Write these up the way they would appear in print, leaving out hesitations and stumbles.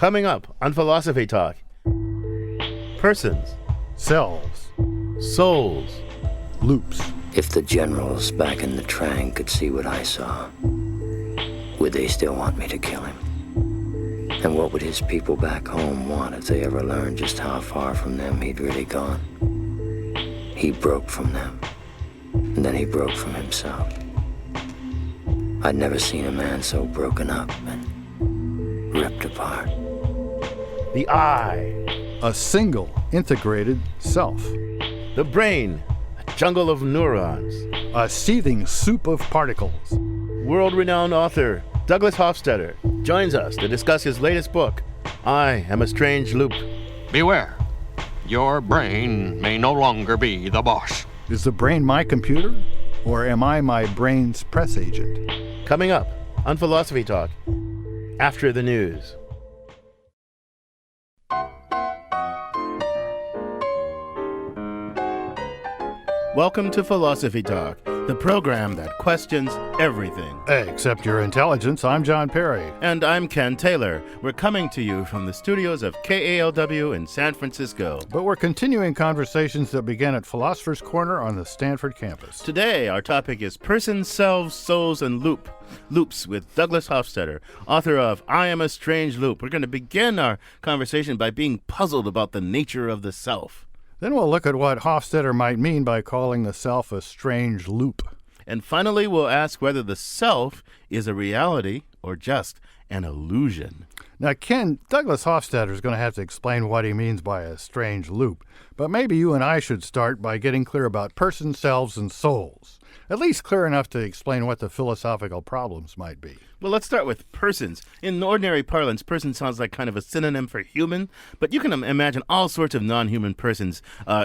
Coming up on Philosophy Talk: persons, selves, souls, loops. If the generals back in the Trang could see what I saw, would they still want me to kill him? And what would his people back home want if they ever learned just how far from them he'd really gone? He broke from them, and then he broke from himself. I'd never seen a man so broken up and ripped apart. the I, A single, integrated self. the brain, a jungle of neurons. A seething soup of particles. World-renowned author Douglas Hofstadter joins us to discuss his latest book, I Am a Strange Loop. Beware. Your brain may no longer be the boss. Is the brain my computer? Or am I my brain's press agent? Coming up on Philosophy Talk, after the news. Welcome to Philosophy Talk, the program that questions everything. Except your intelligence. I'm John Perry. And I'm Ken Taylor. We're coming to you from the studios of KALW in San Francisco. But we're continuing conversations that began at Philosopher's Corner on the Stanford campus. Today, our topic is Persons, Selves, Souls, and Loops with Douglas Hofstadter, author of I Am a Strange Loop. We're going to begin our conversation by being puzzled about the nature of the self. Then we'll look at what Hofstadter might mean by calling the self a strange loop. And finally, we'll ask whether the self is a reality or just an illusion. Now, Ken, Douglas Hofstadter is going to have to explain what he means by a strange loop. But maybe you and I should start by getting clear about persons, selves, and souls. At least clear enough to explain what the philosophical problems might be. Well, let's start with persons. In ordinary parlance, person sounds like kind of a synonym for human, but you can imagine all sorts of non-human persons.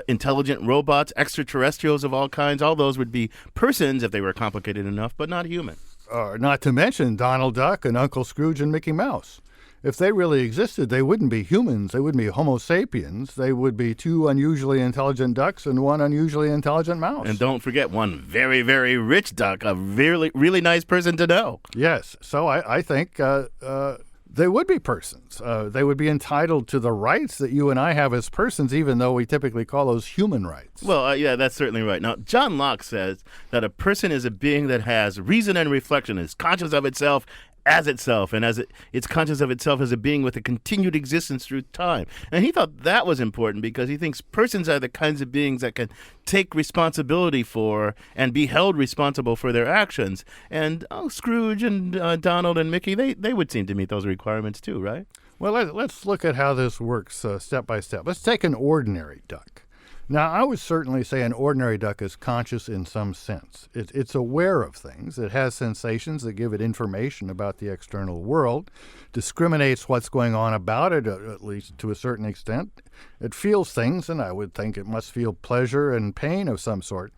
Intelligent robots, extraterrestrials of all kinds, all those would be persons if they were complicated enough, but not human. Not to mention Donald Duck and Uncle Scrooge and Mickey Mouse. If they really existed, they wouldn't be humans. They wouldn't be Homo sapiens. They would be two unusually intelligent ducks and one unusually intelligent mouse. And don't forget one very, very rich duck, a really, really nice person to know. Yes. So I think they would be persons. They would be entitled to the rights that you and I have as persons, even though we typically call those human rights. Well, yeah, that's certainly right. Now, John Locke says that a person is a being that has reason and reflection, is conscious of itself as itself, and as it's conscious of itself as a being with a continued existence through time. And he thought that was important because he thinks persons are the kinds of beings that can take responsibility for and be held responsible for their actions. And Scrooge and Donald and Mickey, they would seem to meet those requirements too, right? Well, let's look at how this works step by step. Let's take an ordinary duck. Now, I would certainly say an ordinary duck is conscious in some sense. It's aware of things. It has sensations that give it information about the external world, discriminates what's going on about it, at least to a certain extent. It feels things, and I would think it must feel pleasure and pain of some sort.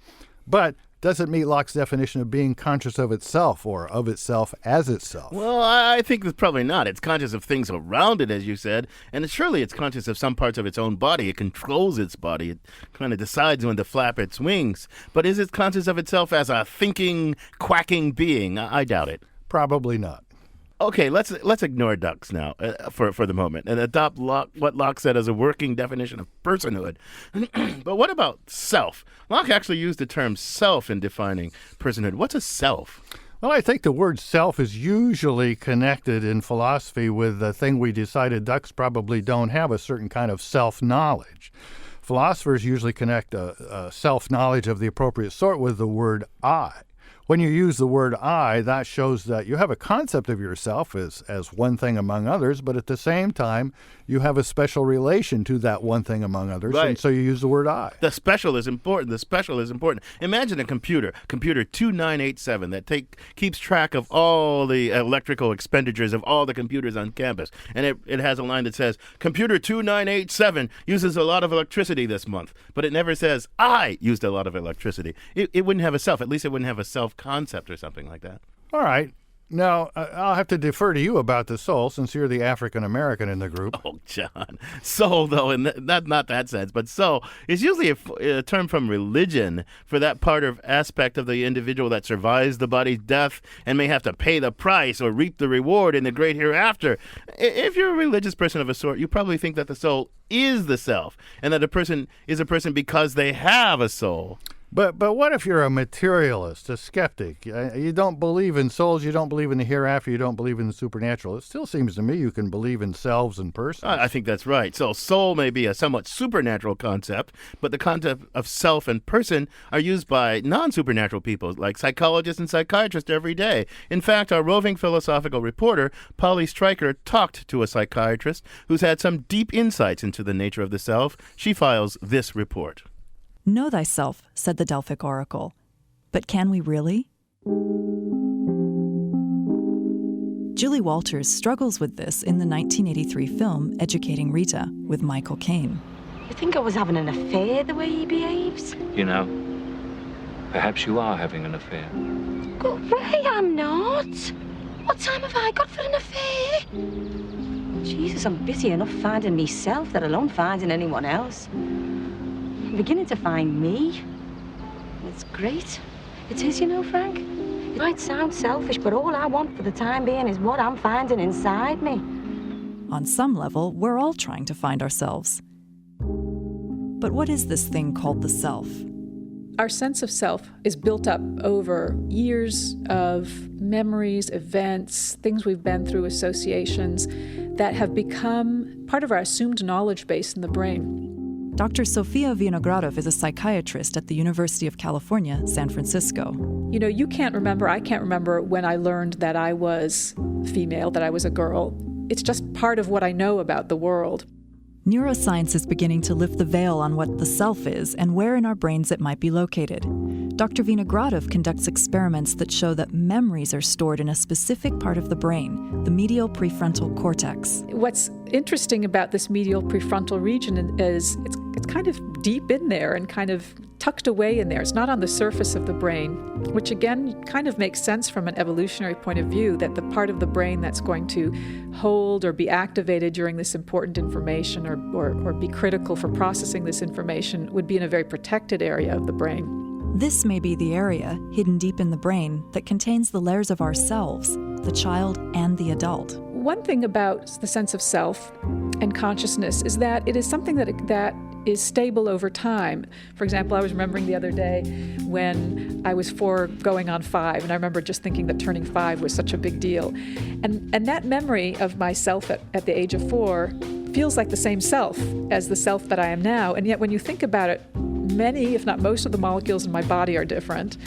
But does it meet Locke's definition of being conscious of itself or of itself as itself? Well, I think that's probably not. It's conscious of things around it, as you said, and surely it's conscious of some parts of its own body. It controls its body. It kind of decides when to flap its wings. But is it conscious of itself as a thinking, quacking being? I doubt it. Probably not. Okay, let's ignore ducks now for the moment and adopt what Locke said as a working definition of personhood. But what about self? Locke actually used the term self in defining personhood. What's a self? Well, I think the word self is usually connected in philosophy with the thing we decided ducks probably don't have, a certain kind of self-knowledge. Philosophers usually connect a self-knowledge of the appropriate sort with the word I. When you use the word I, that shows that you have a concept of yourself as one thing among others, but at the same time, you have a special relation to that one thing among others, right. And so you use the word I. The special is important. The special is important. Imagine a computer 2987, that keeps track of all the electrical expenditures of all the computers on campus. And it has a line that says, computer 2987 uses a lot of electricity this month. But it never says, I used a lot of electricity. It wouldn't have a self. At least it wouldn't have a self concept or something like that. All right. Now, I'll have to defer to you about the soul since you're the African-American in the group. Oh, John. Soul, though, in not that sense, but soul is usually a term from religion for that part of aspect of the individual that survives the body's death and may have to pay the price or reap the reward in the great hereafter. If you're a religious person of a sort, you probably think that the soul is the self and that a person is a person because they have a soul. But what if you're a materialist, a skeptic? You don't believe in souls, you don't believe in the hereafter, you don't believe in the supernatural. It still seems to me you can believe in selves and persons. I think that's right. So soul may be a somewhat supernatural concept, but the concept of self and person are used by non-supernatural people like psychologists and psychiatrists every day. In fact, our roving philosophical reporter, Polly Stryker, talked to a psychiatrist who's had some deep insights into the nature of the self. She files this report. Know thyself, said the Delphic oracle. But can we really? Julie Walters struggles with this in the 1983 film Educating Rita with Michael Caine. You think I was having an affair the way he behaves? You know, perhaps you are having an affair. Go away, I'm not. What time have I got for an affair? Jesus, I'm busy enough finding myself, let alone finding anyone else. I'm beginning to find me. It's great. It is, you know, Frank. It might sound selfish, but all I want for the time being is what I'm finding inside me. On some level, we're all trying to find ourselves. But what is this thing called the self? Our sense of self is built up over years of memories, events, things we've been through, associations that have become part of our assumed knowledge base in the brain. Dr. Sofia Vinogradov is a psychiatrist at the University of California, San Francisco. You know, you can't remember, I can't remember when I learned that I was female, that I was a girl. It's just part of what I know about the world. Neuroscience is beginning to lift the veil on what the self is and where in our brains it might be located. Dr. Vinogradov conducts experiments that show that memories are stored in a specific part of the brain, the medial prefrontal cortex. What's interesting about this medial prefrontal region is it's kind of deep in there and kind of tucked away in there. It's not on the surface of the brain, which again kind of makes sense from an evolutionary point of view, that the part of the brain that's going to hold or be activated during this important information or be critical for processing this information would be in a very protected area of the brain. This may be the area, hidden deep in the brain, that contains the layers of ourselves, the child and the adult. One thing about the sense of self and consciousness is that it is something that is stable over time. For example, I was remembering the other day when I was 4 going on 5, and I remember just thinking that turning 5 was such a big deal. And that memory of myself at the age of 4 feels like the same self as the self that I am now. And yet when you think about it, many, if not most of the molecules in my body are different.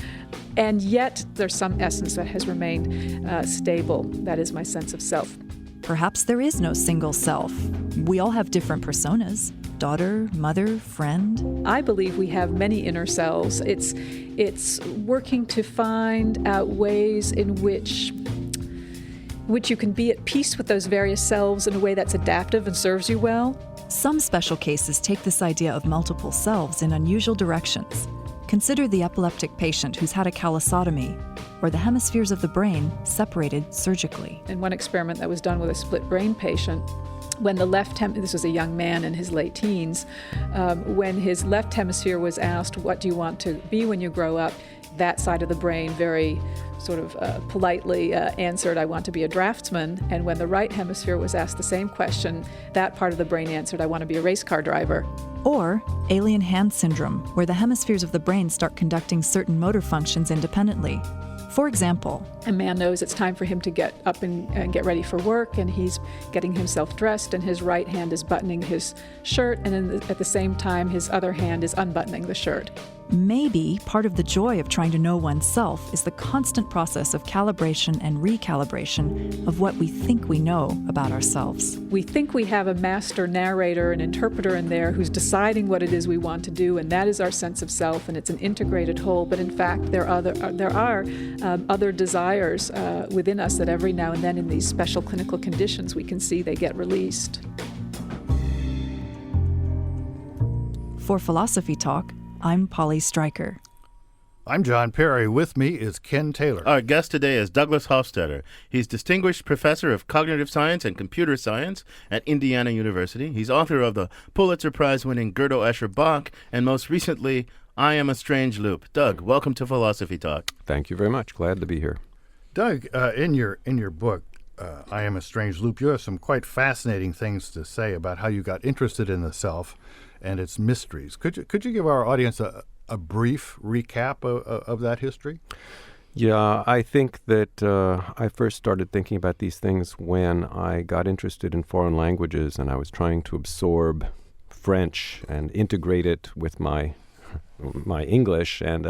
And yet there's some essence that has remained stable. That is my sense of self. Perhaps there is no single self. We all have different personas. Daughter, mother, friend. I believe we have many inner selves. It's working to find out ways in which you can be at peace with those various selves in a way that's adaptive and serves you well. Some special cases take this idea of multiple selves in unusual directions. Consider the epileptic patient who's had a callosotomy, or the hemispheres of the brain separated surgically. In one experiment that was done with a split brain patient, when the this was a young man in his late teens, when his left hemisphere was asked, what do you want to be when you grow up? That side of the brain very sort of politely answered, I want to be a draftsman. And when the right hemisphere was asked the same question, that part of the brain answered, I want to be a race car driver. Or alien hand syndrome, where the hemispheres of the brain start conducting certain motor functions independently. For example, a man knows it's time for him to get up and get ready for work, and he's getting himself dressed, and his right hand is buttoning his shirt, and then at the same time his other hand is unbuttoning the shirt. Maybe part of the joy of trying to know oneself is the constant process of calibration and recalibration of what we think we know about ourselves. We think we have a master narrator, an interpreter in there who's deciding what it is we want to do, and that is our sense of self, and it's an integrated whole. But in fact, there are other desires within us that every now and then in these special clinical conditions we can see they get released. For Philosophy Talk, I'm Polly Stryker. I'm John Perry. With me is Ken Taylor. Our guest today is Douglas Hofstadter. He's Distinguished Professor of Cognitive Science and Computer Science at Indiana University. He's author of the Pulitzer Prize-winning Godel, Escher, Bach, and most recently, I Am a Strange Loop. Doug, welcome to Philosophy Talk. Thank you very much. Glad to be here. Doug, in your book, I Am a Strange Loop, you have some quite fascinating things to say about how you got interested in the self and its mysteries. Could you give our audience a brief recap of that history? Yeah, I think that I first started thinking about these things when I got interested in foreign languages and I was trying to absorb French and integrate it with my English. And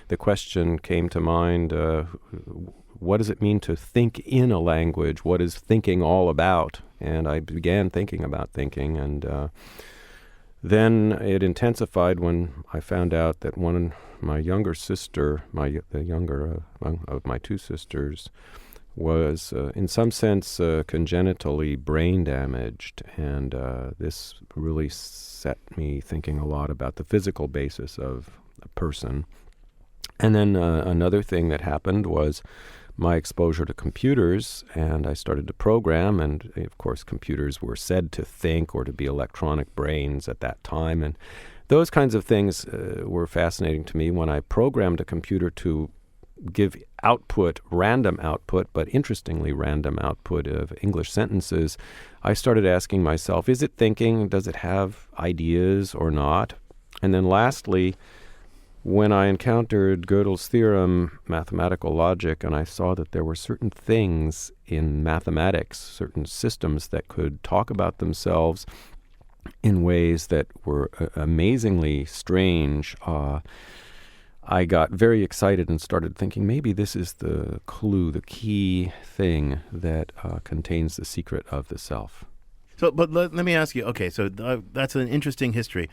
the question came to mind, what does it mean to think in a language? What is thinking all about? And I began thinking about thinking, and then it intensified when I found out that my younger sister, the younger of my two sisters, was in some sense congenitally brain damaged, and this really set me thinking a lot about the physical basis of a person. And then another thing that happened was my exposure to computers, and I started to program, and of course computers were said to think or to be electronic brains at that time, and those kinds of things were fascinating to me. When I programmed a computer to give output, random output, but interestingly random output of English sentences, I started asking myself, is it thinking? Does it have ideas or not? And then lastly, when I encountered Gödel's theorem, mathematical logic, and I saw that there were certain things in mathematics, certain systems that could talk about themselves in ways that were amazingly strange, I got very excited and started thinking maybe this is the clue, the key thing that contains the secret of the self. So, but let me ask you, okay, so that's an interesting history.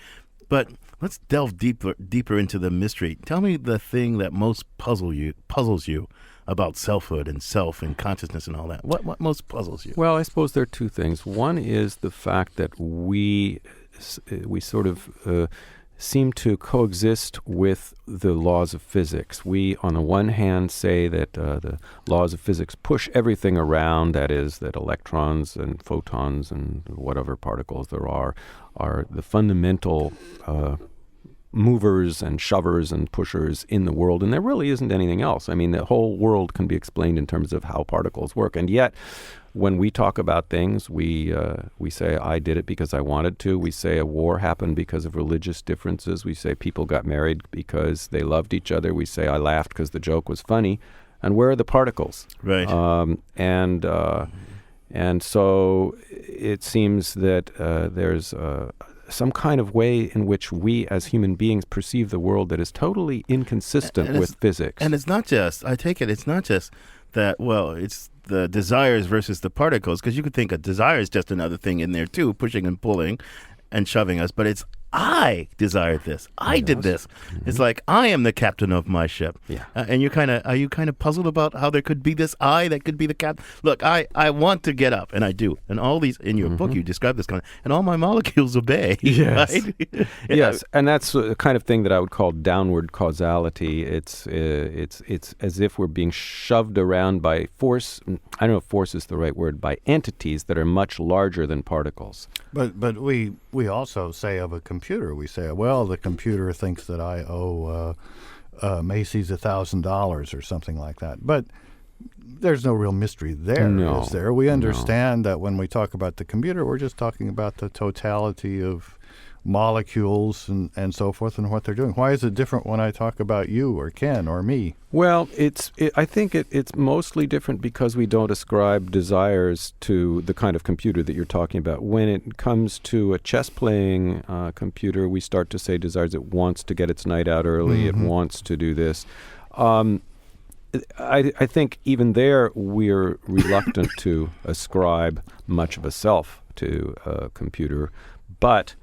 But let's delve deeper into the mystery. Tell me the thing that most puzzles you about selfhood and self and consciousness and all that. What most puzzles you? Well, I suppose there are two things. One is the fact that we sort of seem to coexist with the laws of physics. We, on the one hand, say that the laws of physics push everything around, that is, that electrons and photons and whatever particles there are the fundamental movers and shovers and pushers in the world, and there really isn't anything else. I mean, the whole world can be explained in terms of how particles work, and yet when we talk about things, we say, I did it because I wanted to. We say a war happened because of religious differences. We say people got married because they loved each other. We say I laughed because the joke was funny. And where are the particles? Right. And so it seems that there's some kind of way in which we as human beings perceive the world that is totally inconsistent with physics. And it's not just, I take it, it's not just that, well, it's the desires versus the particles, because you could think a desire is just another thing in there too, pushing and pulling and shoving us, but it's I desired this. I did this. Mm-hmm. It's like I am the captain of my ship. Yeah. And are you kind of puzzled about how there could be this I that could be the captain? Look, I want to get up, and I do. And all these in your book, you describe this kind of, and all my molecules obey. Yes. Right? Yes, and that's the kind of thing that I would call downward causality. It's as if we're being shoved around by force. I don't know if force is the right word, by entities that are much larger than particles. But we also say of a computer, we say, well, the computer thinks that I owe Macy's $1,000 or something like that. But there's no real mystery there, is there? We understand that when we talk about the computer, we're just talking about the totality of molecules and so forth and what they're doing. Why is it different when I talk about you or Ken or me? Well, I think it's mostly different because we don't ascribe desires to the kind of computer that you're talking about. When it comes to a chess-playing computer, we start to say desires. It wants to get its knight out early. Mm-hmm. It wants to do this. I think even there we're reluctant to ascribe much of a self to a computer, but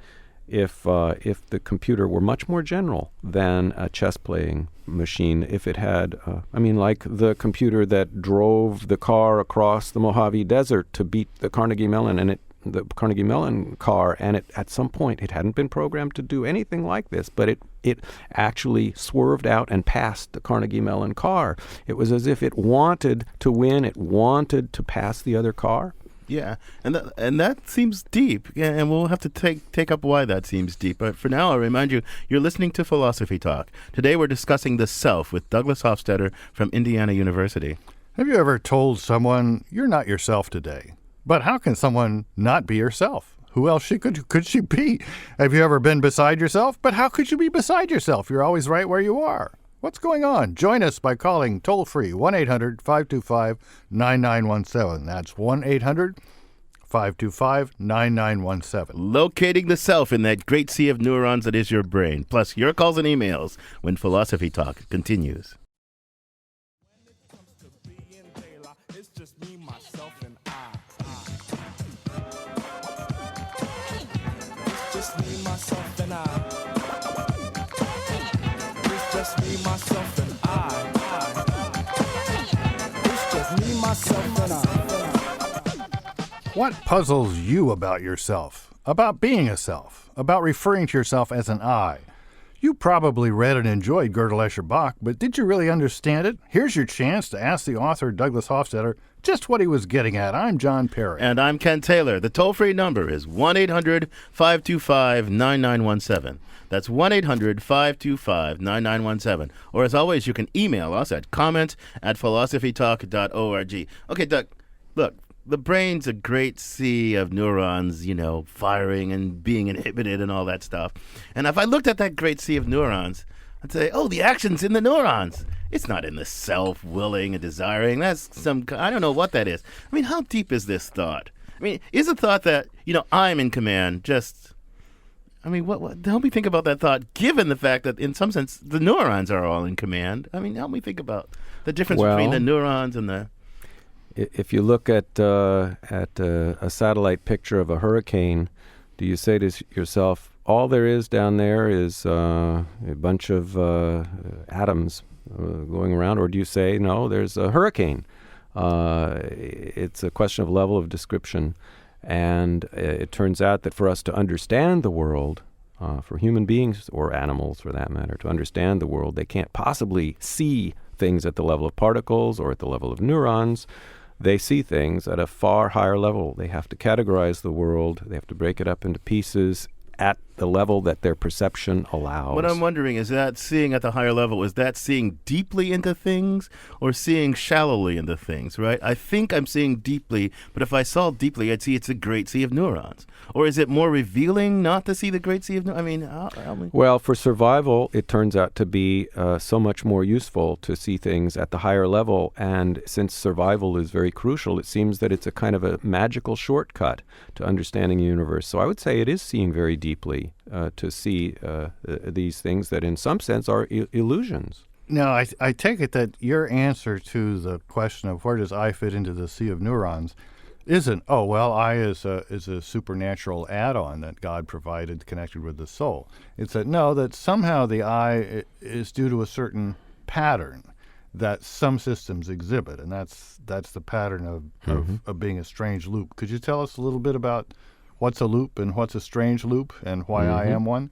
if the computer were much more general than a chess-playing machine, if it had, like the computer that drove the car across the Mojave Desert to beat the Carnegie Mellon, and it the Carnegie Mellon car, and at some point it hadn't been programmed to do anything like this, but it actually swerved out and passed the Carnegie Mellon car. It was as if it wanted to win, it wanted to pass the other car. Yeah, and that seems deep, and we'll have to take up why that seems deep. But for now, I'll remind you, you're listening to Philosophy Talk. Today we're discussing the self with Douglas Hofstadter from Indiana University. Have you ever told someone, you're not yourself today? But how can someone not be yourself? Who else could she be? Have you ever been beside yourself? But how could you be beside yourself? You're always right where you are. What's going on? Join us by calling toll-free 1-800-525-9917. That's 1-800-525-9917. Locating the self in that great sea of neurons that is your brain. Plus your calls and emails when Philosophy Talk continues. What puzzles you about yourself, about being a self, about referring to yourself as an I? You probably read and enjoyed Godel, Escher, Bach, but did you really understand it? Here's your chance to ask the author, Douglas Hofstadter, just what he was getting at. I'm John Perry. And I'm Ken Taylor. The toll-free number is 1-800-525-9917. That's 1-800-525-9917. Or as always, you can email us at comments@philosophytalk.org. Okay, Doug, look, the brain's a great sea of neurons, firing and being inhibited and all that stuff. And if I looked at that great sea of neurons, I'd say, oh, the action's in the neurons. It's not in the self willing and desiring. That's I don't know what that is. I mean, how deep is this thought? I mean, is the thought that, I'm in command what help me think about that thought, given the fact that in some sense the neurons are all in command. I mean, help me think about the difference between the neurons and the... If you look at a satellite picture of a hurricane, do you say to yourself, all there is down there is a bunch of atoms going around, or do you say, no, there's a hurricane? It's a question of level of description. And it turns out that for us to understand the world, for human beings or animals for that matter, to understand the world, they can't possibly see things at the level of particles or at the level of neurons. They see things at a far higher level. They have to categorize the world. They have to break it up into pieces at the level that their perception allows. What I'm wondering is that seeing at the higher level, is that seeing deeply into things or seeing shallowly into things, right? I think I'm seeing deeply, but if I saw deeply, I'd see it's a great sea of neurons. Or is it more revealing not to see the great sea of neurons? I mean, Well, for survival, it turns out to be so much more useful to see things at the higher level. And since survival is very crucial, it seems that it's a kind of a magical shortcut to understanding the universe. So I would say it is seeing very deeply to see these things that in some sense are illusions. Now, I take it that your answer to the question of where does I fit into the sea of neurons isn't, I is a supernatural add-on that God provided connected with the soul. It's that somehow the I is due to a certain pattern that some systems exhibit, and that's the pattern of being a strange loop. Could you tell us a little bit about what's a loop and what's a strange loop and why I am one?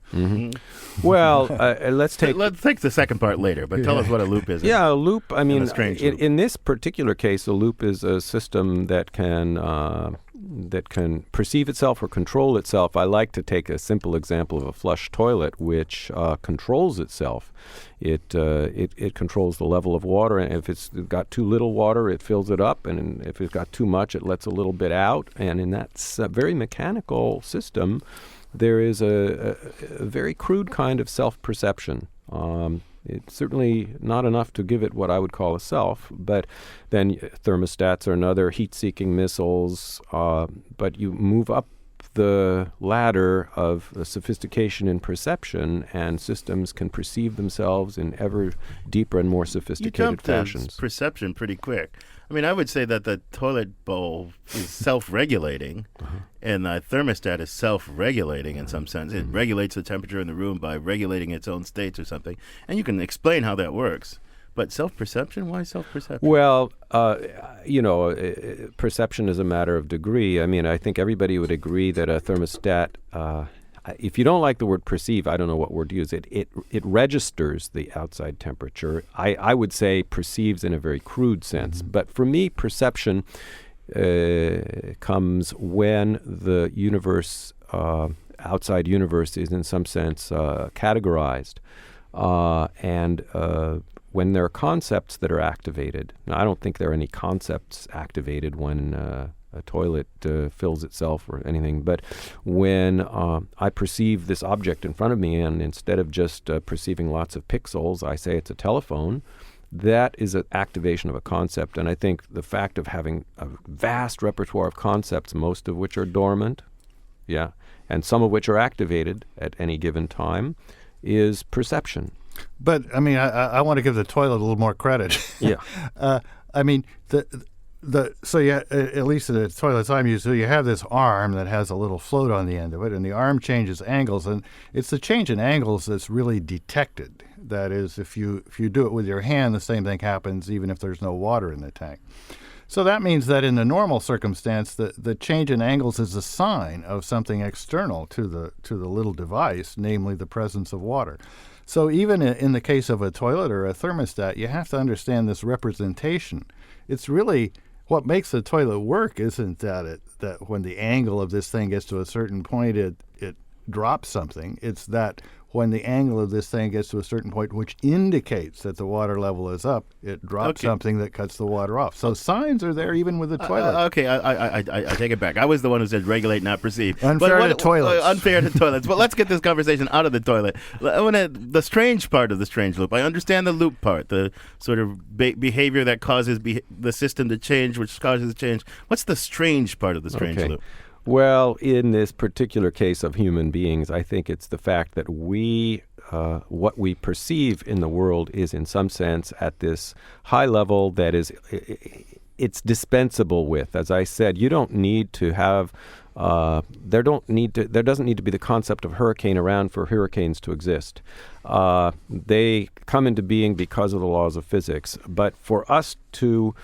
Well, let's take the second part later, but tell us what a loop is. Yeah, a loop, I mean, strange loop. In this particular case, a loop is a system that can perceive itself or control itself. I like to take a simple example of a flush toilet, which controls itself. It controls the level of water, and if it's got too little water, it fills it up, and if it's got too much, it lets a little bit out. And in that very mechanical system, there is a very crude kind of self-perception. It's certainly not enough to give it what I would call a self, but then thermostats are another, heat-seeking missiles, but you move up the ladder of sophistication in perception, and systems can perceive themselves in ever deeper and more sophisticated fashions. Perception pretty quick. I mean, I would say that the toilet bowl is self-regulating, and the thermostat is self-regulating in some sense. It regulates the temperature in the room by regulating its own states or something, and you can explain how that works. But self-perception? Why self-perception? Well, perception is a matter of degree. I mean, I think everybody would agree that a thermostat, if you don't like the word perceive, I don't know what word to use. It registers the outside temperature. I would say perceives in a very crude sense. Mm-hmm. But for me, perception comes when the universe, outside universe, is in some sense categorized. And when there are concepts that are activated. Now, I don't think there are any concepts activated when a toilet fills itself or anything, but when I perceive this object in front of me, and instead of just perceiving lots of pixels, I say it's a telephone, that is an activation of a concept. And I think the fact of having a vast repertoire of concepts, most of which are dormant, and some of which are activated at any given time, is perception. But I mean, I want to give the toilet a little more credit. Yeah. I mean, so at least the toilets I'm used to, you have this arm that has a little float on the end of it, and the arm changes angles, and it's the change in angles that's really detected. That is, if you do it with your hand, the same thing happens even if there's no water in the tank. So that means that in the normal circumstance, the change in angles is a sign of something external to the little device, namely the presence of water. So even in the case of a toilet or a thermostat, you have to understand this representation. It's really what makes the toilet work isn't that when the angle of this thing gets to a certain point, it drops something. It's that when the angle of this thing gets to a certain point, which indicates that the water level is up, it drops something that cuts the water off. So signs are there even with the toilet. I take it back. I was the one who said regulate, not perceive. Unfair to toilets. Unfair to toilets. But let's get this conversation out of the toilet. The strange part of the strange loop. I understand the loop part, the sort of behavior that causes the system to change, which causes change. What's the strange part of the strange loop? Well, in this particular case of human beings, I think it's the fact that what we perceive in the world is in some sense at this high level that is, it's dispensable with. As I said, you don't need to have, there doesn't need to be the concept of hurricane around for hurricanes to exist. They come into being because of the laws of physics. But for us to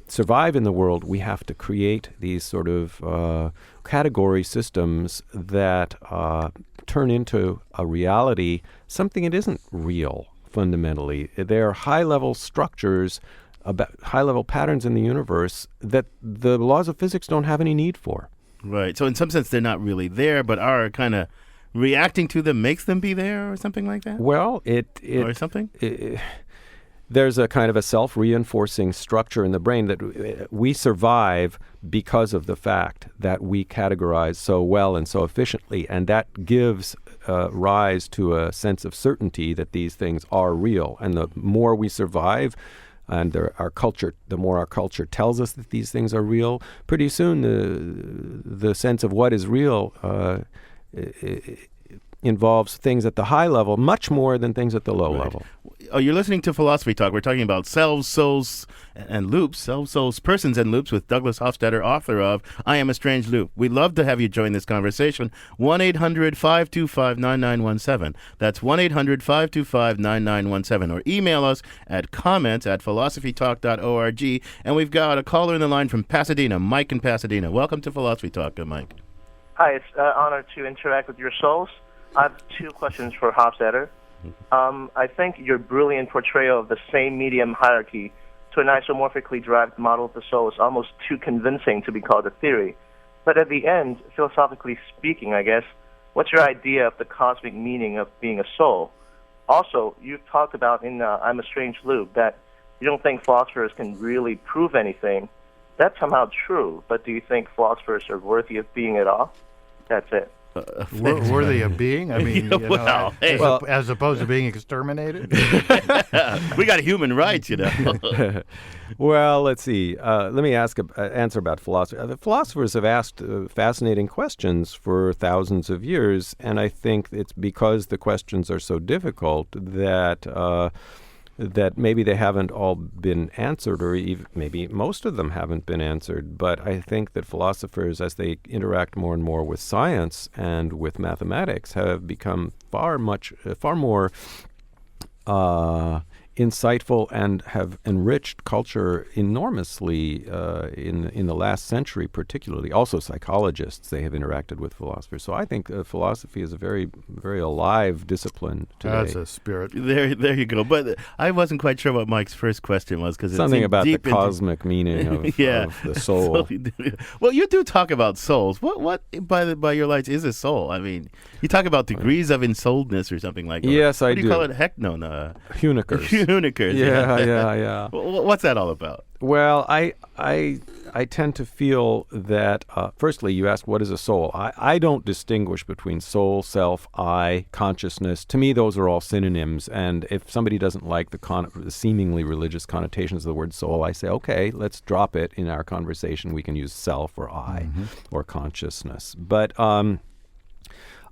survive in the world, we have to create these sort of category systems that turn into a reality, something that isn't real fundamentally. They're high-level structures, high-level patterns in the universe that the laws of physics don't have any need for. Right. So in some sense, they're not really there, but our kind of reacting to them makes them be there or something like that? Well, or something? There's a kind of a self-reinforcing structure in the brain that we survive because of the fact that we categorize so well and so efficiently, and that gives rise to a sense of certainty that these things are real. And the more we survive, and the more our culture tells us that these things are real, pretty soon the sense of what is real involves things at the high level much more than things at the low level. Oh, you're listening to Philosophy Talk. We're talking about selves, souls, and loops, selves, souls, persons, and loops with Douglas Hofstadter, author of I Am a Strange Loop. We'd love to have you join this conversation. 1-800-525-9917. That's 1-800-525-9917. Or email us at comments@philosophytalk.org. And we've got a caller in the line from Pasadena, Mike in Pasadena. Welcome to Philosophy Talk, Mike. Hi, it's an honor to interact with your souls. I have two questions for Hofstadter. I think your brilliant portrayal of the same medium hierarchy to an isomorphically derived model of the soul is almost too convincing to be called a theory. But at the end, philosophically speaking, I guess, what's your idea of the cosmic meaning of being a soul? Also, you've talked about in I'm a Strange Loop that you don't think philosophers can really prove anything. That's somehow true, but do you think philosophers are worthy of being at all? That's it. Worthy of being? I mean, as opposed to being exterminated? We got human rights, Well, let's see. Let me answer about philosophy. The philosophers have asked fascinating questions for thousands of years, and I think it's because the questions are so difficult that maybe they haven't all been answered, or even maybe most of them haven't been answered. But I think that philosophers, as they interact more and more with science and with mathematics, have become far more insightful and have enriched culture enormously in the last century, particularly. Also, psychologists, they have interacted with philosophers. So I think philosophy is a very, very alive discipline today. That's a spirit. There you go. But I wasn't quite sure what Mike's first question was because something about the cosmic meaning of the soul. Well, you do talk about souls. What by your lights is a soul? I mean, you talk about degrees of ensouledness or something like that. Yes, I do. What do you call it? Heck, no. Hunikers. Hunikers. Yeah. What's that all about? Well, I tend to feel that, firstly, you asked what is a soul. I don't distinguish between soul, self, I, consciousness. To me, those are all synonyms. And if somebody doesn't like the seemingly religious connotations of the word soul, I say, okay, let's drop it in our conversation. We can use self or I or consciousness. But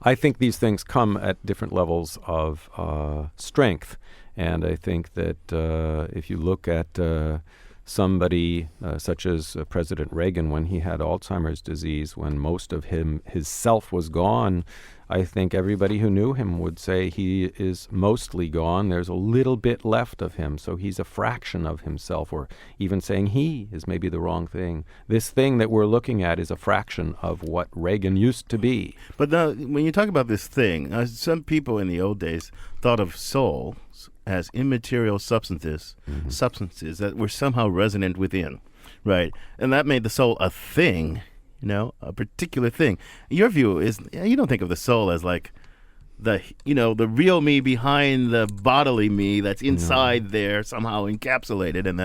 I think these things come at different levels of strength. And I think that if you look at somebody such as President Reagan, when he had Alzheimer's disease, when most of his self was gone, I think everybody who knew him would say he is mostly gone. There's a little bit left of him, so he's a fraction of himself, or even saying he is maybe the wrong thing. This thing that we're looking at is a fraction of what Reagan used to be. But now, when you talk about this thing, some people in the old days thought of soul as immaterial substances that were somehow resonant within, right? And that made the soul a thing, a particular thing. Your view is you don't think of the soul as like the real me behind the bodily me that's inside there somehow encapsulated, and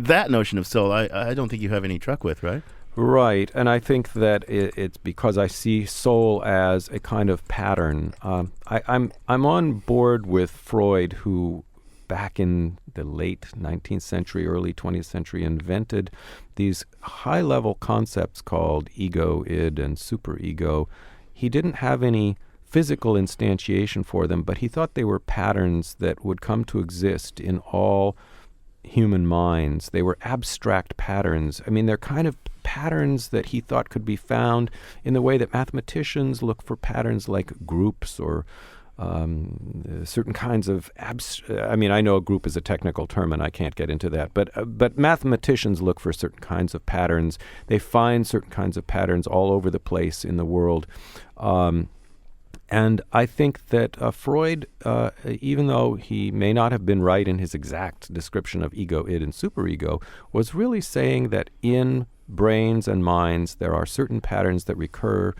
that notion of soul, I don't think you have any truck with, right? Right, and I think that it's because I see soul as a kind of pattern. I'm on board with Freud, who back in the late 19th century, early 20th century, invented these high-level concepts called ego, id, and superego. He didn't have any physical instantiation for them, but he thought they were patterns that would come to exist in all human minds. They were abstract patterns. I mean, they're kind of patterns that he thought could be found in the way that mathematicians look for patterns like groups or certain kinds of I know a group is a technical term and I can't get into that, but mathematicians look for certain kinds of patterns. They find certain kinds of patterns all over the place in the world. And I think that Freud, even though he may not have been right in his exact description of ego, id, and superego, was really saying that in brains and minds there are certain patterns that recur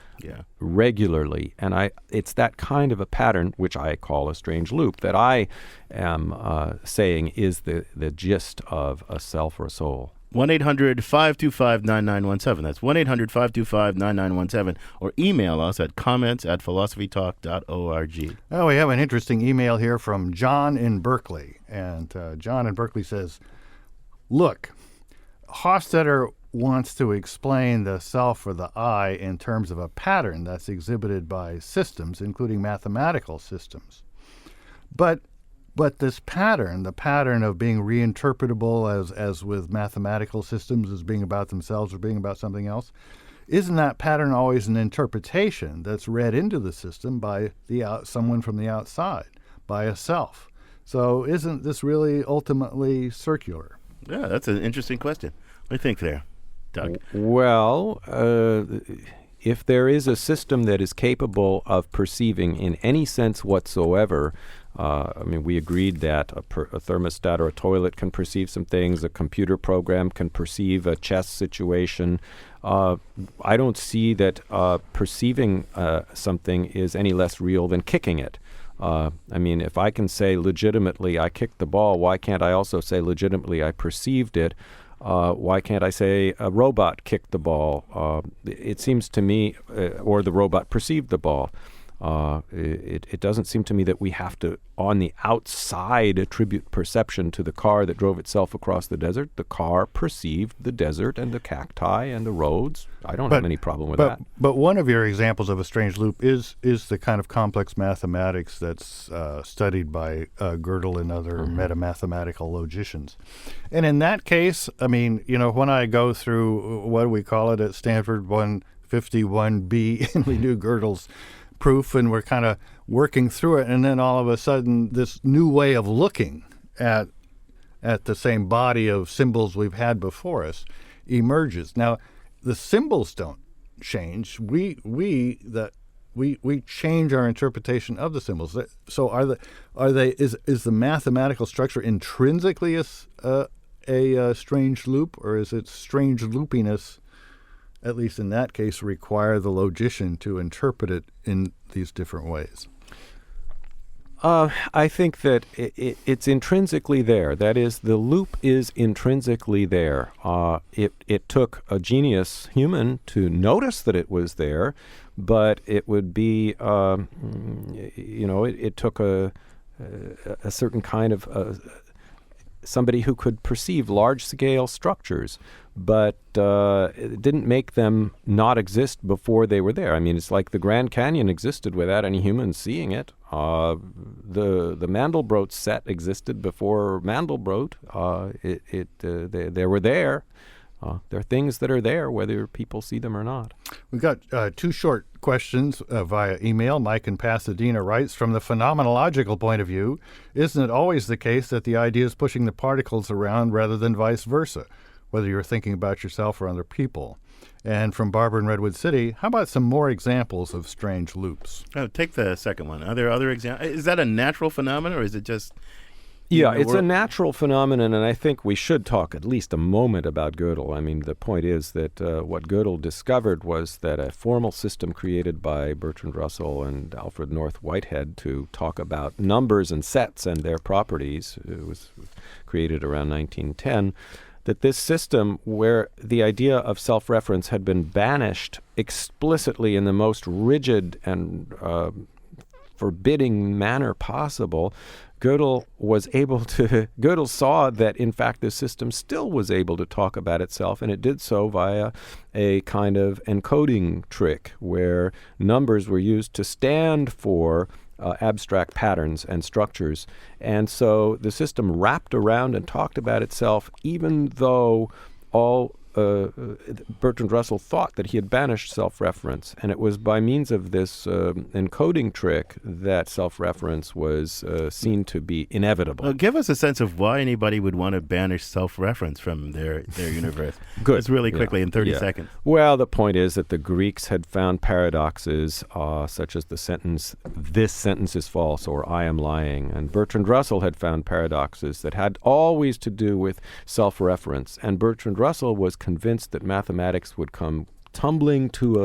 regularly. And it's that kind of a pattern, which I call a strange loop, that I am saying is the gist of a self or a soul. 1-800-525-9917. That's 1-800-525-9917. Or email us at comments@philosophytalk.org. Oh, we have an interesting email here from John in Berkeley. And John in Berkeley says, look, Hofstadter wants to explain the self or the I in terms of a pattern that's exhibited by systems, including mathematical systems. But this pattern, the pattern of being reinterpretable as with mathematical systems as being about themselves or being about something else, isn't that pattern always an interpretation that's read into the system by someone from the outside, by a self? So isn't this really ultimately circular? Yeah, that's an interesting question. What do you think there, Doug? Well, if there is a system that is capable of perceiving in any sense whatsoever, we agreed that a thermostat or a toilet can perceive some things, a computer program can perceive a chess situation. I don't see that perceiving something is any less real than kicking it. If I can say legitimately I kicked the ball, why can't I also say legitimately I perceived it? Why can't I say a robot kicked the ball? It seems to me, or the robot perceived the ball. It doesn't seem to me that we have to, on the outside, attribute perception to the car that drove itself across the desert. The car perceived the desert and the cacti and the roads. I don't have any problem with that. But one of your examples of a strange loop is the kind of complex mathematics that's studied by Godel and other metamathematical logicians. And in that case, when I go through, what do we call it at Stanford, 151B, and we do Godel's proof, and we're kind of working through it, and then all of a sudden this new way of looking at the same body of symbols we've had before us emerges. Now, the symbols don't change. We change our interpretation of the symbols. So is the mathematical structure intrinsically a strange loop, or is it strange loopiness, at least in that case, require the logician to interpret it in these different ways? I think that it's intrinsically there. That is, the loop is intrinsically there. It took a genius human to notice that it was there, but it would be, it took a certain kind of somebody who could perceive large-scale structures, but it didn't make them not exist before they were there. I mean, it's like the Grand Canyon existed without any humans seeing it. The Mandelbrot set existed before Mandelbrot. They were there. There are things that are there, whether people see them or not. We've got two short questions via email. Mike in Pasadena writes, from the phenomenological point of view, isn't it always the case that the idea is pushing the particles around rather than vice versa, whether you're thinking about yourself or other people? And from Barbara in Redwood City, how about some more examples of strange loops? Oh, take the second one. Are there other examples? Is that a natural phenomenon, or is it just... Yeah, it's a natural phenomenon, and I think we should talk at least a moment about Godel. I mean, the point is that what Godel discovered was that a formal system created by Bertrand Russell and Alfred North Whitehead to talk about numbers and sets and their properties, it was created around 1910, that this system where the idea of self-reference had been banished explicitly in the most rigid and forbidding manner possible, Godel saw that, in fact, the system still was able to talk about itself, and it did so via a kind of encoding trick where numbers were used to stand for abstract patterns and structures. And so the system wrapped around and talked about itself, even though Bertrand Russell thought that he had banished self-reference. And it was by means of this encoding trick that self-reference was seen to be inevitable. Give us a sense of why anybody would want to banish self-reference from their universe. Good. Just really quickly in 30 seconds. Well, the point is that the Greeks had found paradoxes such as the sentence, "This sentence is false," or "I am lying." And Bertrand Russell had found paradoxes that had always to do with self-reference. And Bertrand Russell was convinced that mathematics would come tumbling to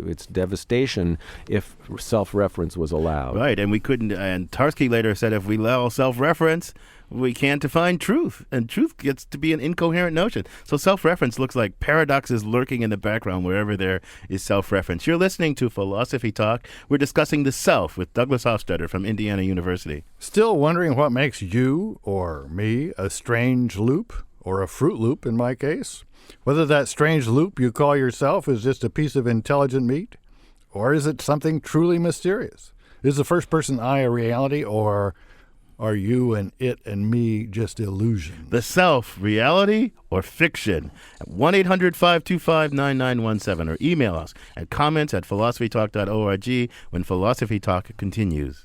its devastation if self-reference was allowed. Right, and we couldn't. And Tarski later said, if we allow self-reference, we can't define truth, and truth gets to be an incoherent notion. So self-reference looks like paradoxes lurking in the background wherever there is self-reference. You're listening to Philosophy Talk. We're discussing the self with Douglas Hofstadter from Indiana University. Still wondering what makes you or me a strange loop? Or a Fruit Loop in my case? Whether that strange loop you call yourself is just a piece of intelligent meat, or is it something truly mysterious? Is the first person I a reality, or are you and it and me just illusion? The self, reality or fiction? 1-800-525-9917 or email us at comments@philosophytalk.org when Philosophy Talk continues.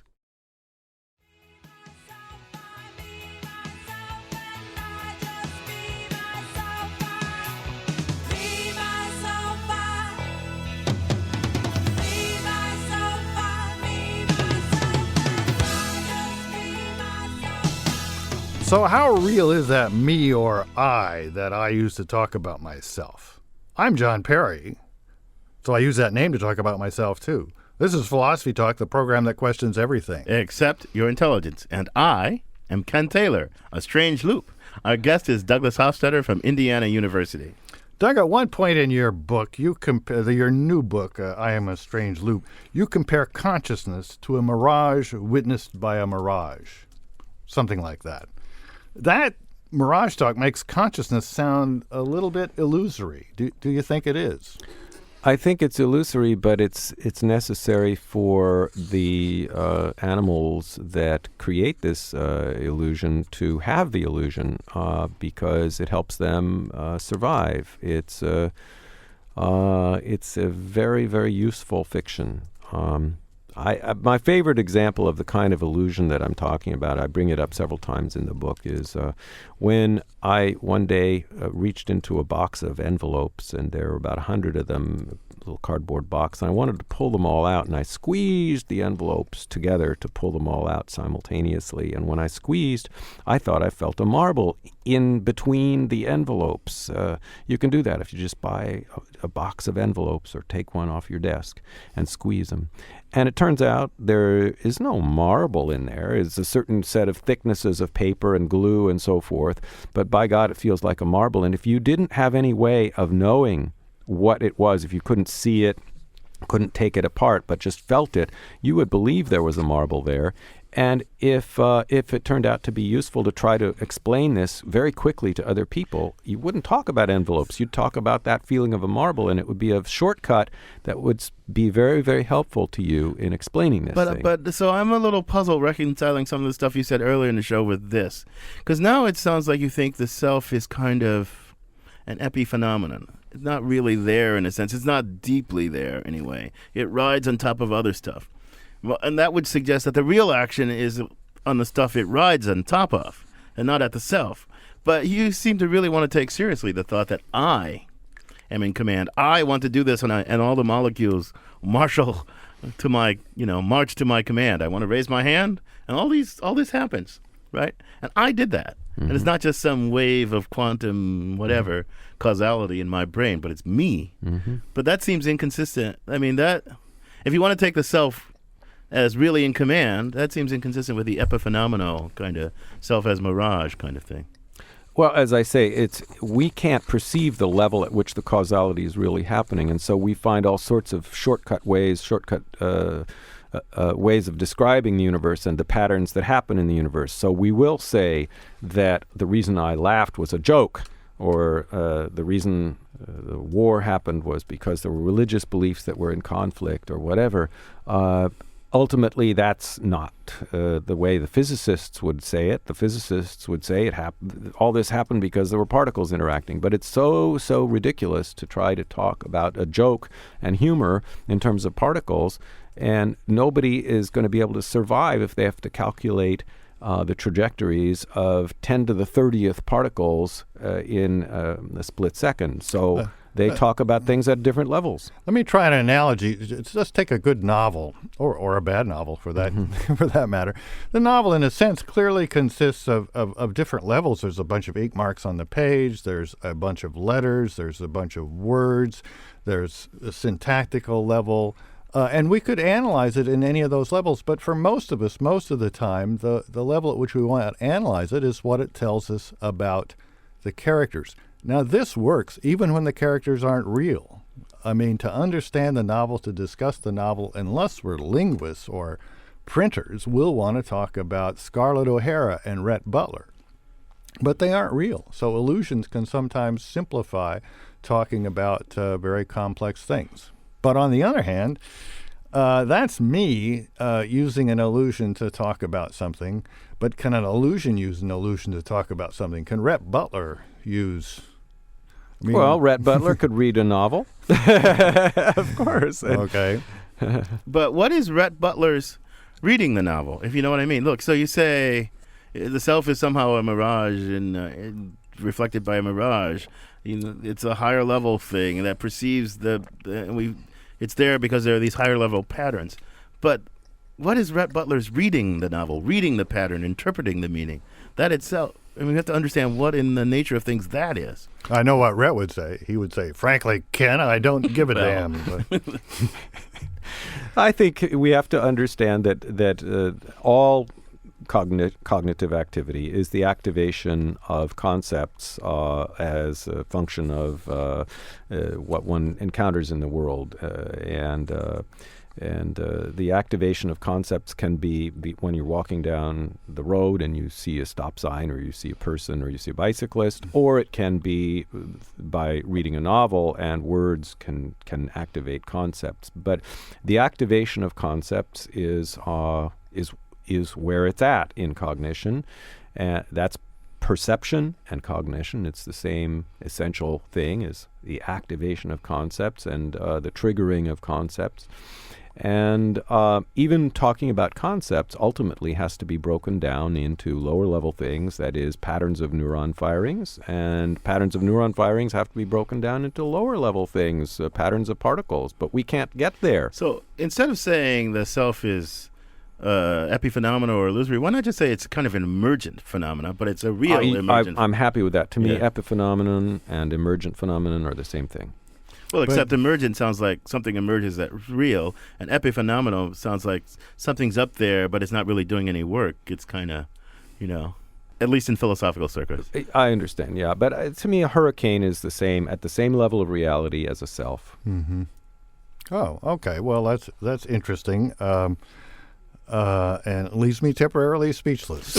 So how real is that me or I that I use to talk about myself? I'm John Perry, so I use that name to talk about myself too. This is Philosophy Talk, the program that questions everything. Except your intelligence. And I am Ken Taylor, a strange loop. Our guest is Douglas Hofstadter from Indiana University. Doug, at one point in your book, you compare your new book, I Am a Strange Loop, you compare consciousness to a mirage witnessed by a mirage. Something like that. That mirage talk makes consciousness sound a little bit illusory. Do you think it is? I think it's illusory, but it's necessary for the animals that create this illusion to have the illusion because it helps them survive. It's a very, very useful fiction. My favorite example of the kind of illusion that I'm talking about, I bring it up several times in the book, is when I one day reached into a box of envelopes, and there were about 100 of them, a little cardboard box, and I wanted to pull them all out, and I squeezed the envelopes together to pull them all out simultaneously. And when I squeezed, I thought I felt a marble in between the envelopes. You can do that if you just buy a box of envelopes or take one off your desk and squeeze them. And it turns out there is no marble in there. It's a certain set of thicknesses of paper and glue and so forth. But by God, it feels like a marble. And if you didn't have any way of knowing what it was, if you couldn't see it, couldn't take it apart, but just felt it, you would believe there was a marble there. And if it turned out to be useful to try to explain this very quickly to other people, you wouldn't talk about envelopes. You'd talk about that feeling of a marble, and it would be a shortcut that would be very, very helpful to you in explaining this thing. But so I'm a little puzzled reconciling some of the stuff you said earlier in the show with this. Because now it sounds like you think the self is kind of an epiphenomenon. It's not really there in a sense. It's not deeply there anyway. It rides on top of other stuff. Well, and that would suggest that the real action is on the stuff it rides on top of and not at the self. But you seem to really want to take seriously the thought that I am in command. I want to do this, and all the molecules marshal to my, march to my command. I want to raise my hand, and all this happens, right? And I did that. Mm-hmm. And it's not just some wave of quantum whatever causality in my brain, but it's me. Mm-hmm. But that seems inconsistent. I mean, that if you want to take the self as really in command, that seems inconsistent with the epiphenomenal kind of self as mirage kind of thing. Well, as I say, we can't perceive the level at which the causality is really happening, and so we find all sorts of shortcut ways of describing the universe and the patterns that happen in the universe. So we will say that the reason I laughed was a joke, or the reason the war happened was because there were religious beliefs that were in conflict, or whatever. Ultimately, that's not the way the physicists would say it. The physicists would say all this happened because there were particles interacting. But it's so ridiculous to try to talk about a joke and humor in terms of particles, and nobody is going to be able to survive if they have to calculate the trajectories of 10 to the 30th particles in a split second. So they talk about things at different levels. Let me try an analogy. Let's take a good novel, or a bad novel for that for that matter. The novel, in a sense, clearly consists of different levels. There's a bunch of ink marks on the page. There's a bunch of letters. There's a bunch of words. There's a syntactical level. And we could analyze it in any of those levels. But for most of us, most of the time, the level at which we want to analyze it is what it tells us about the characters. Now, this works even when the characters aren't real. I mean, to understand the novel, to discuss the novel, unless we're linguists or printers, we'll want to talk about Scarlett O'Hara and Rhett Butler. But they aren't real. So illusions can sometimes simplify talking about very complex things. But on the other hand, that's me using an illusion to talk about something. But can an illusion use an illusion to talk about something? Can Rhett Butler use... Well, Rhett Butler could read a novel. Of course. Okay. But what is Rhett Butler's reading the novel, if you know what I mean? Look, so you say the self is somehow a mirage and reflected by a mirage. It's a higher level thing that perceives it's there because there are these higher level patterns. But what is Rhett Butler's reading the novel, reading the pattern, interpreting the meaning? That itself, we have to understand what in the nature of things that is. I know what Rhett would say. He would say, frankly, Ken, I don't give a damn. But. I think we have to understand that all cognitive activity is the activation of concepts as a function of what one encounters in the world. And the activation of concepts can be when you're walking down the road and you see a stop sign, or you see a person, or you see a bicyclist, or it can be by reading a novel, and words can activate concepts. But the activation of concepts is where it's at in cognition. That's perception and cognition. It's the same essential thing as the activation of concepts and the triggering of concepts. And even talking about concepts ultimately has to be broken down into lower level things, that is, patterns of neuron firings. And patterns of neuron firings have to be broken down into lower level things, patterns of particles. But we can't get there. So instead of saying the self is epiphenomena or illusory, why not just say it's kind of an emergent phenomena, but it's a real emergent? I'm happy with that. To me, epiphenomenon and emergent phenomenon are the same thing. Well, except emergent sounds like something emerges that's real, and epiphenomenal sounds like something's up there, but it's not really doing any work. It's kind of, at least in philosophical circles. I understand, yeah. But to me, a hurricane is at the same level of reality as a self. Mm-hmm. Oh, okay. Well, that's interesting. And it leaves me temporarily speechless.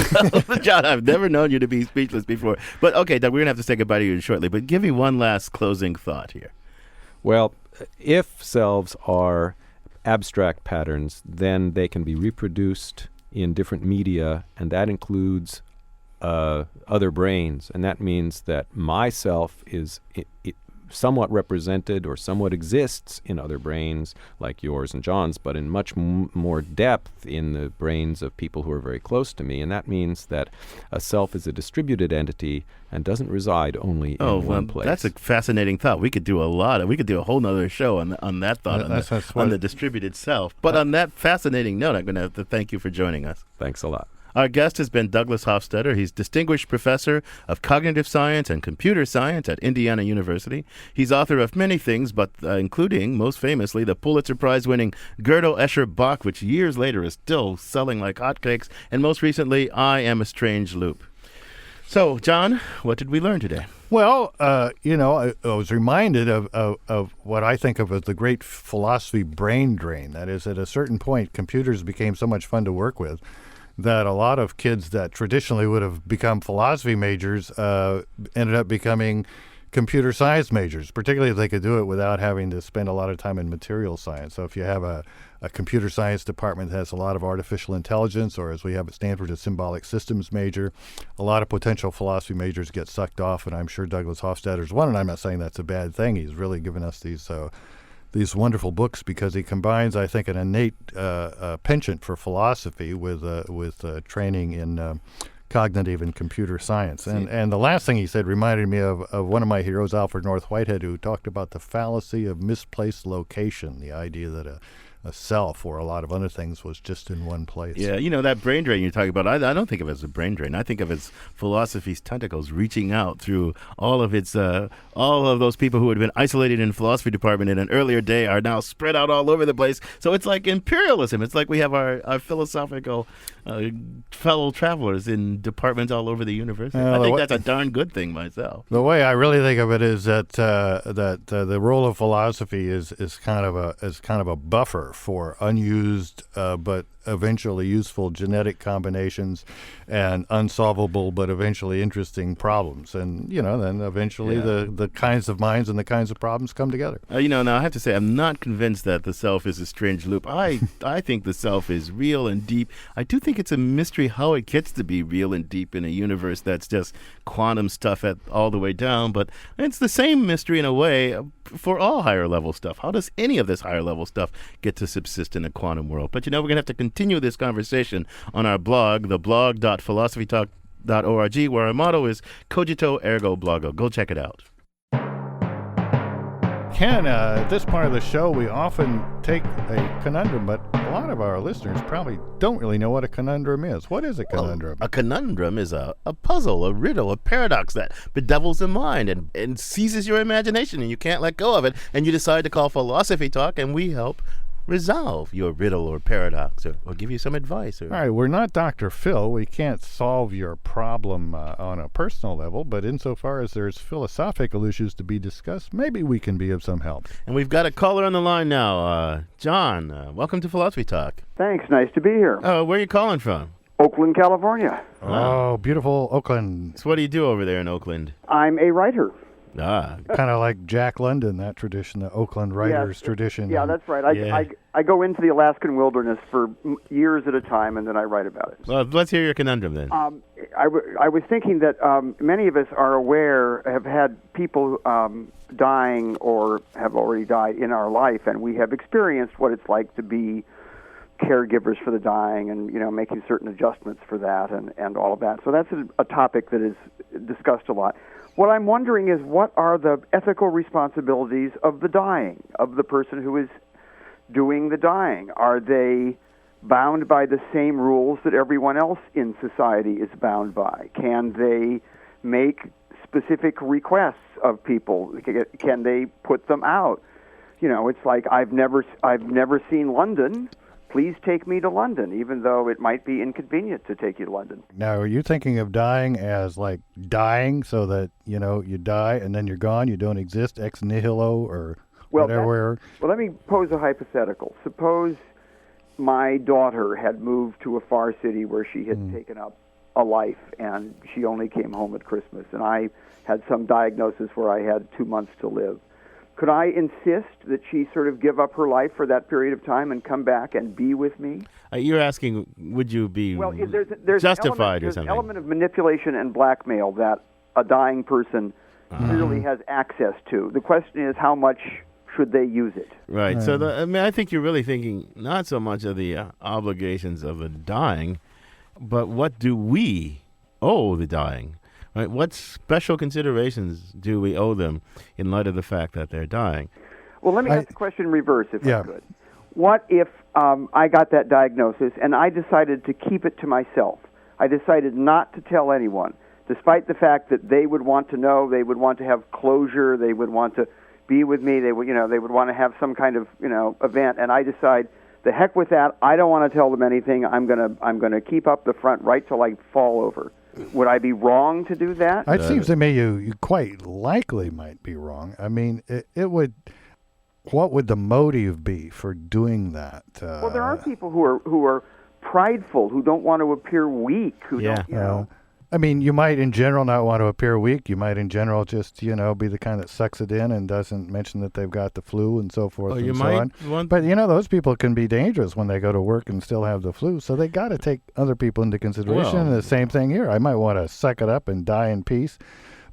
John, I've never known you to be speechless before. But okay, Doug, we're going to have to say goodbye to you shortly. But give me one last closing thought here. Well, if selves are abstract patterns, then they can be reproduced in different media, and that includes other brains. And that means that my self is somewhat represented or somewhat exists in other brains like yours and John's, but in much more depth in the brains of people who are very close to me. And that means that a self is a distributed entity and doesn't reside only in one place. That's a fascinating thought. We could do a whole nother show on that thought, on the distributed self. But on that fascinating note, I'm going to have to thank you for joining us. Thanks a lot. Our guest has been Douglas Hofstadter. He's Distinguished Professor of Cognitive Science and Computer Science at Indiana University. He's author of many things, but including, most famously, the Pulitzer Prize-winning Godel, Escher, Bach, which years later is still selling like hotcakes, and most recently, I Am a Strange Loop. So, John, what did we learn today? Well, I was reminded of what I think of as the great philosophy brain drain. That is, at a certain point, computers became so much fun to work with that a lot of kids that traditionally would have become philosophy majors ended up becoming computer science majors, particularly if they could do it without having to spend a lot of time in material science. So if you have a computer science department that has a lot of artificial intelligence, or as we have at Stanford, a symbolic systems major, a lot of potential philosophy majors get sucked off, and I'm sure Douglas Hofstadter is one, and I'm not saying that's a bad thing. He's really given us these wonderful books because he combines, I think, an innate penchant for philosophy with training in cognitive and computer science. And the last thing he said reminded me of one of my heroes, Alfred North Whitehead, who talked about the fallacy of misplaced location, the idea that a self or a lot of other things was just in one place. Yeah, that brain drain you're talking about, I don't think of it as a brain drain. I think of it as philosophy's tentacles reaching out through all of those people who had been isolated in the philosophy department in an earlier day are now spread out all over the place. So it's like imperialism. It's like we have our philosophical fellow travelers in departments all over the university. I think that's a darn good thing myself. The way I really think of it is that the role of philosophy is kind of a buffer for unused but eventually useful genetic combinations and unsolvable but eventually interesting problems. And, then eventually the kinds of minds and the kinds of problems come together. Now I have to say I'm not convinced that the self is a strange loop. I think the self is real and deep. I do think it's a mystery how it gets to be real and deep in a universe that's just quantum stuff all the way down. But it's the same mystery in a way for all higher level stuff. How does any of this higher level stuff get to subsist in a quantum world? But we're going to have to continue this conversation on our blog, theblog.philosophytalk.org, where our motto is Cogito Ergo Blogo. Go check it out. Ken, at this part of the show, we often take a conundrum, but a lot of our listeners probably don't really know what a conundrum is. What is a conundrum? Well, a conundrum is a puzzle, a riddle, a paradox that bedevils the mind and seizes your imagination, and you can't let go of it, and you decide to call Philosophy Talk, and we help resolve your riddle or paradox or give you some advice. All right, we're not Dr. Phil. We can't solve your problem on a personal level, but insofar as there's philosophical issues to be discussed, maybe we can be of some help. And we've got a caller on the line now. John, welcome to Philosophy Talk. Thanks. Nice to be here. Where are you calling from? Oakland, California. Oh, beautiful Oakland. So what do you do over there in Oakland? I'm a writer. Kind of like Jack London, that tradition, the Oakland writers tradition. Yeah, that's right. I go into the Alaskan wilderness for years at a time, and then I write about it. Well, let's hear your conundrum then. I was thinking that many of us are aware, have had people dying or have already died in our life, and we have experienced what it's like to be caregivers for the dying and, making certain adjustments for that and all of that. So that's a topic that is discussed a lot. What I'm wondering is, what are the ethical responsibilities of the dying, of the person who is doing the dying? Are they bound by the same rules that everyone else in society is bound by? Can they make specific requests of people? Can they put them out? It's like, I've never seen London. Please take me to London, even though it might be inconvenient to take you to London. Now, are you thinking of dying as like dying so that, you die and then you're gone, you don't exist, ex nihilo or whatever? Well, let me pose a hypothetical. Suppose my daughter had moved to a far city where she had taken up a life, and she only came home at Christmas, and I had some diagnosis where I had 2 months to live. Could I insist that she sort of give up her life for that period of time and come back and be with me? You're asking, would you be there's justified or something? There's an element of manipulation and blackmail that a dying person clearly has access to. The question is, how much should they use it? Right. So, I think you're really thinking not so much of the obligations of the dying, but what do we owe the dying? Right? What special considerations do we owe them in light of the fact that they're dying? Well, let me ask the question in reverse, if I could. What if I got that diagnosis and I decided to keep it to myself? I decided not to tell anyone, despite the fact that they would want to know, they would want to have closure, they would want to be with me, they would want to have some kind of, event, and I decide, the heck with that, I don't want to tell them anything, I'm gonna keep up the front right till I fall over. Would I be wrong to do that? It seems to me you quite likely might be wrong. I mean, it would. What would the motive be for doing that? Well, there are people who are prideful, who don't want to appear weak, who don't. I mean, you might in general not want to appear weak. You might in general just, be the kind that sucks it in and doesn't mention that they've got the flu and so forth and so on. But, those people can be dangerous when they go to work and still have the flu. So they got to take other people into consideration. And the same thing here. I might want to suck it up and die in peace.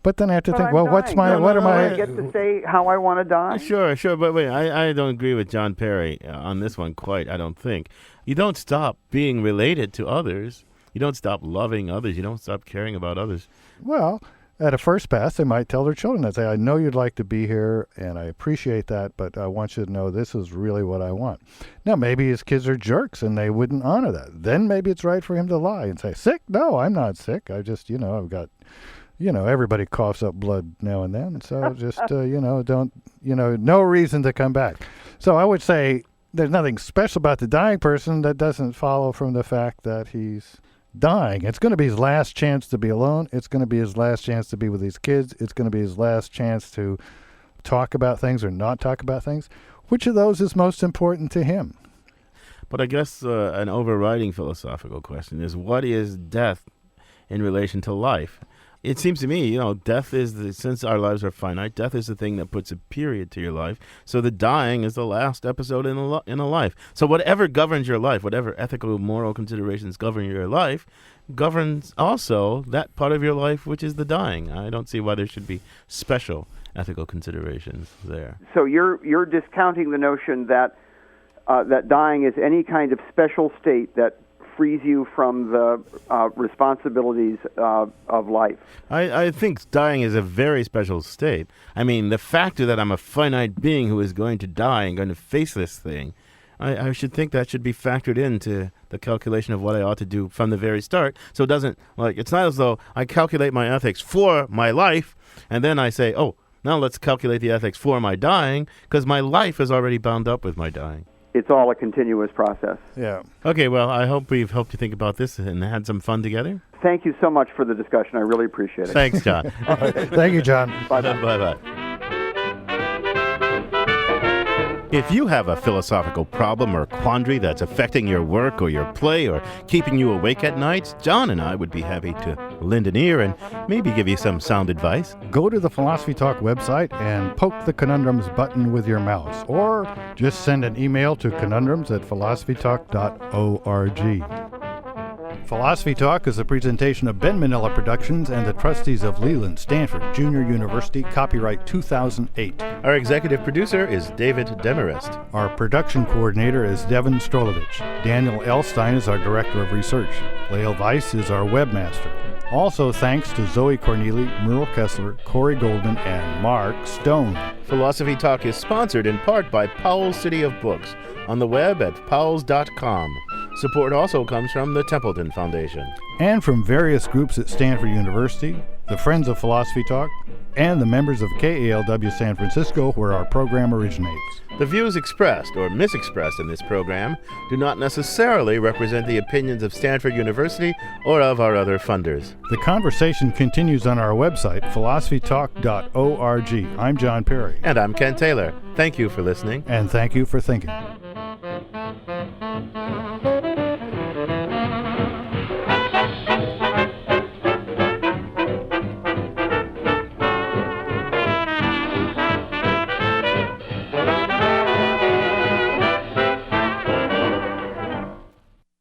But then I have to think, well, what's my, what am I? I get to say how I want to die? Sure. But wait, I don't agree with John Perry on this one quite, I don't think. You don't stop being related to others. You don't stop loving others. You don't stop caring about others. Well, at a first pass, they might tell their children that, say, I know you'd like to be here, and I appreciate that, but I want you to know this is really what I want. Now, maybe his kids are jerks, and they wouldn't honor that. Then maybe it's right for him to lie and say, sick? No, I'm not sick. I just, I've got, everybody coughs up blood now and then, so just, don't, no reason to come back. So I would say there's nothing special about the dying person that doesn't follow from the fact that he's dying. It's going to be his last chance to be alone. It's going to be his last chance to be with his kids. It's going to be his last chance to talk about things or not talk about things. Which of those is most important to him? But I guess an overriding philosophical question is, what is death in relation to life? It seems to me, death is, since our lives are finite, death is the thing that puts a period to your life. So the dying is the last episode in a life. So whatever governs your life, whatever ethical, moral considerations govern your life, governs also that part of your life which is the dying. I don't see why there should be special ethical considerations there. So you're discounting the notion that that dying is any kind of special state that frees you from the responsibilities of life. I think dying is a very special state. I mean, the factor that I'm a finite being who is going to die and going to face this thing, I should think that should be factored into the calculation of what I ought to do from the very start. So it doesn't, it's not as though I calculate my ethics for my life, and then I say, oh, now let's calculate the ethics for my dying, because my life is already bound up with my dying. It's all a continuous process. Yeah. Okay, well, I hope we've helped you think about this and had some fun together. Thank you so much for the discussion. I really appreciate it. Thanks, John. Thank you, John. Bye-bye. Bye-bye. If you have a philosophical problem or quandary that's affecting your work or your play or keeping you awake at nights, John and I would be happy to lend an ear and maybe give you some sound advice. Go to the Philosophy Talk website and poke the conundrums button with your mouse, or just send an email to conundrums@philosophytalk.org. Philosophy Talk is a presentation of Ben Manila Productions and the trustees of Leland Stanford Junior University, copyright 2008. Our executive producer is David Demarest. Our production coordinator is Devin Strolovich. Daniel Elstein is our director of research. Lael Weiss is our webmaster. Also thanks to Zoe Corneli, Merle Kessler, Corey Goldman, and Mark Stone. Philosophy Talk is sponsored in part by Powell's City of Books, on the web at powells.com. Support also comes from the Templeton Foundation. And from various groups at Stanford University, the Friends of Philosophy Talk, and the members of KALW San Francisco, where our program originates. The views expressed or misexpressed in this program do not necessarily represent the opinions of Stanford University or of our other funders. The conversation continues on our website, philosophytalk.org. I'm John Perry. And I'm Ken Taylor. Thank you for listening. And thank you for thinking.